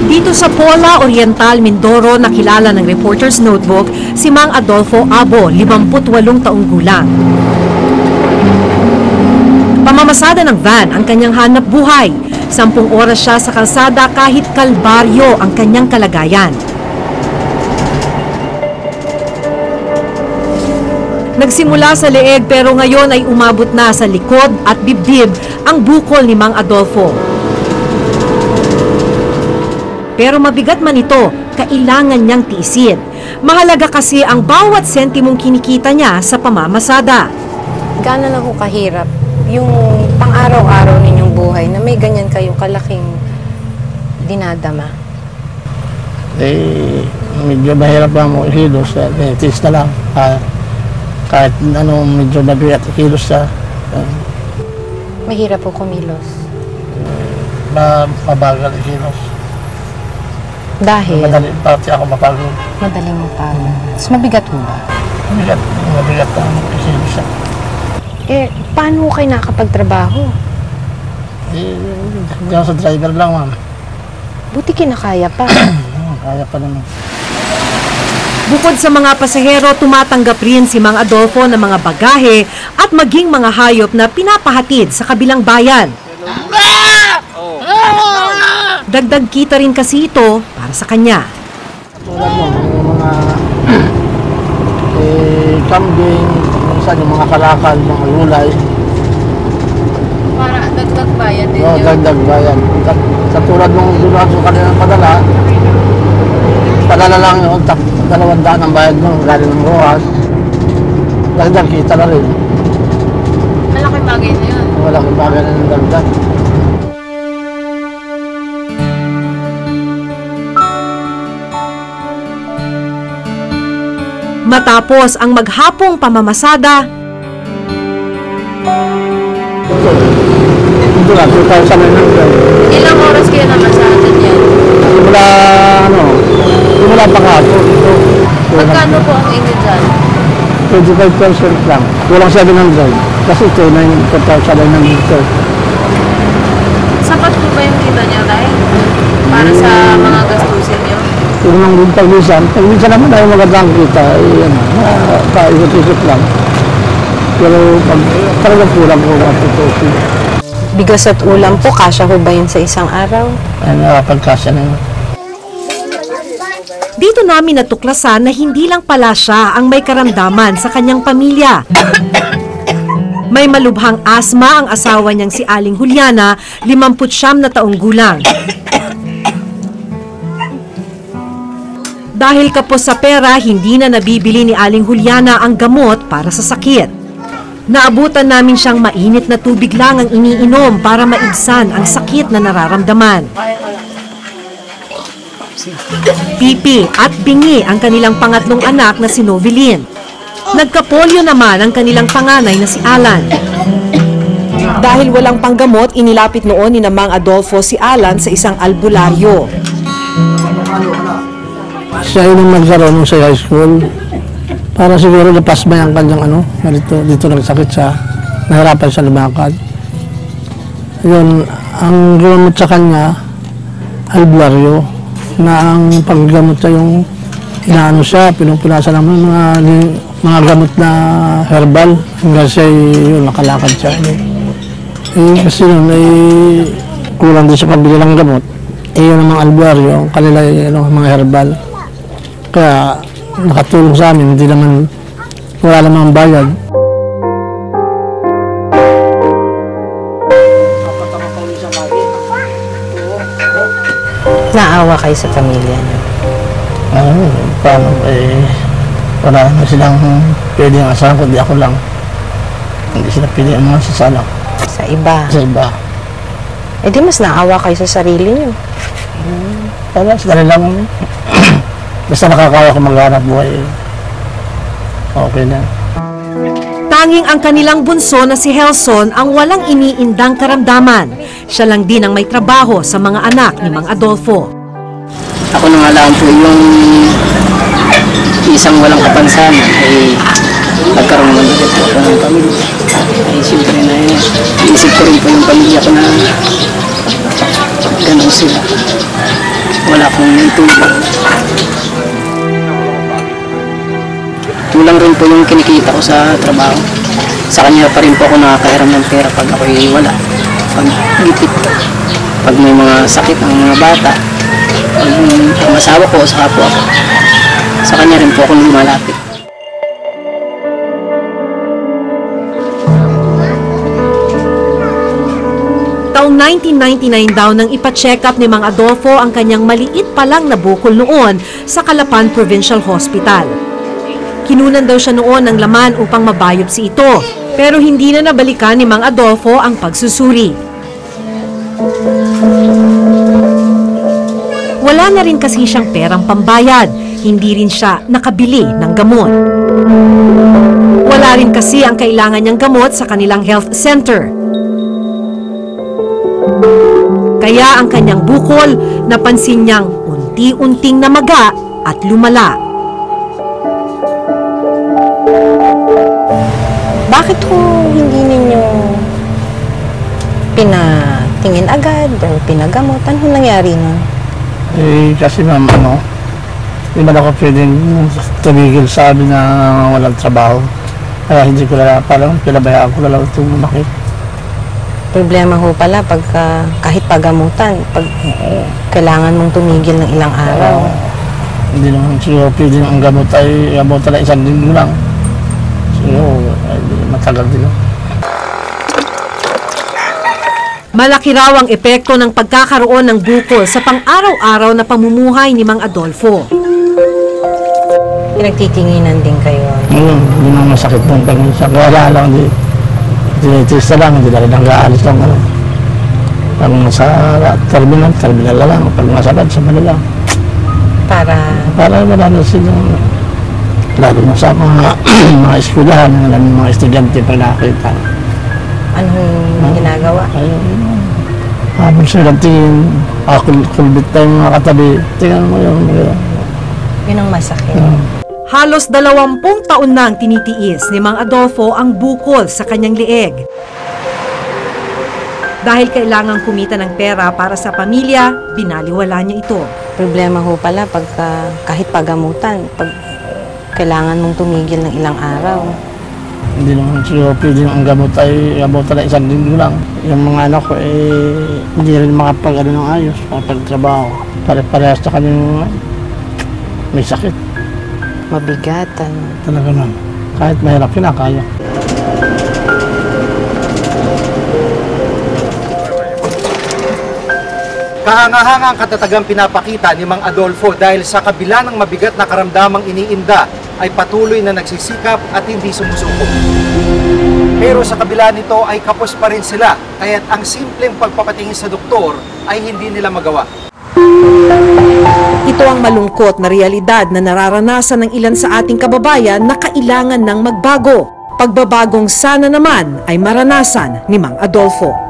Dito sa Pola Oriental, Mindoro, nakilala ng Reporter's Notebook si Mang Adolfo Abo, 58 taong gulang. Pamamasada ng van ang kanyang hanap buhay. 10 oras siya sa kalsada kahit kalbaryo ang kanyang kalagayan. Nagsimula sa leeg pero ngayon ay umabot na sa likod at dibdib ang bukol ni Mang Adolfo. Pero mabigat man ito, kailangan niyang tiisin. Mahalaga kasi ang bawat sentimong kinikita niya sa pamamasada. Gaano na ho kahirap yung pang-araw-araw ninyong buhay na may ganyan kayong kalaking dinadama? Medyo mahirap lang mo ikilos. Tiis na lang. Kahit medyo mabigat ikilos siya. Mahirap po kumilos? Mabagal ikilos. Dahil? Pati ako mapagod. Madaling mapagod. Mas mabigat mo ba? Mabigat ang ikilos siya. Paano kayo nakapagtrabaho? Diyan sa driver lang, ma'am. Buti kinakaya pa. Kaya pa naman. Bukod sa mga pasahero, tumatanggap rin si Mang Adolfo ng mga bagahe at maging mga hayop na pinapahatid sa kabilang bayan. Dagdag kita rin kasi ito para sa kanya. Tulad mo, yung mga kambing, minsan yung mga kalakal, mga gulay. Para dagdag bayan din yun? Dagdag bayan. Sa tulad mong dulaan sa kanilang padala lang yun, 200 ang bayad mo, galing ng Rojas. Dagdag kita na rin. Malaking bagay na yun. Malaking bagay na ng dagdag. Matapos ang maghapong pamamasada, Ito lang, 2,900. Ilang oras kayo namasada niyan? Simula pangapon. Magkano po ang inyo dyan? 25% lang. Kulang 700. Kasi ito, 4,900. Sapat po ba yung kita niyo, Ray? Para sa mga gastusin niyo? Yung mga pag-minsan naman tayo magandang kita, paikot-ikot lang. Pero pag talagang kulang ko matutusin. Bigas at ulam po, kasya ho ba yun sa isang araw? Ay, nakapagkasya na yun. dito namin natuklasan na hindi lang pala siya ang may karamdaman sa kanyang pamilya. May malubhang asma ang asawa niyang si Aling Juliana, 59 na taong gulang. Dahil kapos sa pera, hindi na nabibili ni Aling Juliana ang gamot para sa sakit. Naabutan namin siyang mainit na tubig lang ang iniinom para maibsan ang sakit na nararamdaman. Pipi at bingi ang kanilang pangatlong anak na si Novelyn. Nagkapolyo naman ang kanilang panganay na si Alan. Dahil walang panggamot, inilapit noon ni Mang Adolfo si Alan sa isang albularyo. Siya yung nagkaroon sa high school. Para siguro napasmay ang kanyang dito nagsakit siya. Nahirapan siya lumakad. Yun, ang gamot sa kanya, albularyo, na ang paggamot siya yung inaano siya, pinupunasan naman mga gamot na herbal. Hanggang siya yun, nakalakad siya. Kasi yun, kulang din sa pabili ng gamot. Yun ang mga albularyo, ang kanila mga herbal. Kaya nakatulong sa amin, hindi naman, wala namang bayad. Naawa kayo sa pamilya niyo? Paano wala na silang pwedeng asahan, kundi ako lang. Hindi sila pwede ang mga sasalak. Sa iba? Sa iba. Eh di mas naawa kayo sa sarili niyo. Wala, sa kanila lang. Basta nakakaya ko maghanap buhay, okay na. Tanging ang kanilang bunso na si Helson ang walang iniindang karamdaman. Siya lang din ang may trabaho sa mga anak ni Mang Adolfo. Ako na nga lang po yung isang walang kapansanan ay nagkaroon naman po ako ng pamilya. Ay siyempre na iisip ko rin po yung pamilya ko na ho sila. Wala akong itulong. Kulang rin po yung kinikita ko sa trabaho. Sa kanya pa rin po ako nakakairam ng pera pag ako'y wala. Pag gipit, pag may mga sakit ng mga bata, pag ang asawa ko, saka po ako. Sa kanya rin po ako lumalapit. Taong 1999 daw nang ipa-check up ni Mang Adolfo ang kanyang maliit pa lang na bukol noon sa Calapan Provincial Hospital. Kinunan daw siya noon ng laman upang mabiopsy ito, pero hindi na nabalikan ni Mang Adolfo ang pagsusuri. Wala na rin kasi siyang perang pambayad, hindi rin siya nakabili ng gamot. Wala rin kasi ang kailangan niyang gamot sa kanilang health center. Kaya ang kanyang bukol, napansin niyang unti-unting namaga at lumala. Bakit ho hindi ninyo pinatingin agad o pinagamot? Ano nangyari nun? Eh, kasi ma'am, hindi man ako pwedeng tumigil sa amin na walang trabaho. Kaya hindi ko na parang pinabayaan ko na lang itong makit. Problema ho pala pagka kahit pagamutan, pag kailangan mong tumigil ng ilang araw. Hindi naman siguro pwedeng ang gamot ay gamutan na isang linggo lang. Siguro, matagal din. Malaki raw ang epekto ng pagkakaroon ng bukol sa pang-araw-araw na pamumuhay ni Mang Adolfo. Pinagtitinginan din kayo. Ngayon, hindi naman masakit ng pag-isang. Wala lang, tinitista lang, hindi na rin nag-aalis lang. Pag nasa terminal na lang. Pag nasa bansa na lang. Para wala na silang, lalo na sa mga eskwelahan, mga estudyante pag nakakita. anong ginagawa? Ayun. Habang sila tingin, kulbit tayong mga katabi, tingnan mo yun. Yun ang masakit. Halos 20 taon na ang tinitiis ni Mang Adolfo ang bukol sa kanyang lieg. Dahil kailangang kumita ng pera para sa pamilya, binaliwala niya ito. Problema ho pala pagka kahit pagamutan, pag kailangan mong tumigil ng ilang araw. Hindi naman siguro pwede ang gamot ay gamutan na isang linggo lang. Yung mga anak ko hindi rin makapag-ano ng ayos, makapag-trabaho. Pare-parehas na kanyang may sakit. Mabigatan. Talaga na. Kahit mahirap yun, kaya. Kahanga-hanga ang katatagang pinapakita ni Mang Adolfo dahil sa kabila ng mabigat na karamdamang iniinda ay patuloy na nagsisikap at hindi sumusuko. Pero sa kabila nito ay kapos pa rin sila, kaya't ang simpleng pagpapatingin sa doktor ay hindi nila magawa. Ito ang malungkot na realidad na nararanasan ng ilan sa ating kababayan na kailangan ng magbago. Pagbabagong sana naman ay maranasan ni Mang Adolfo.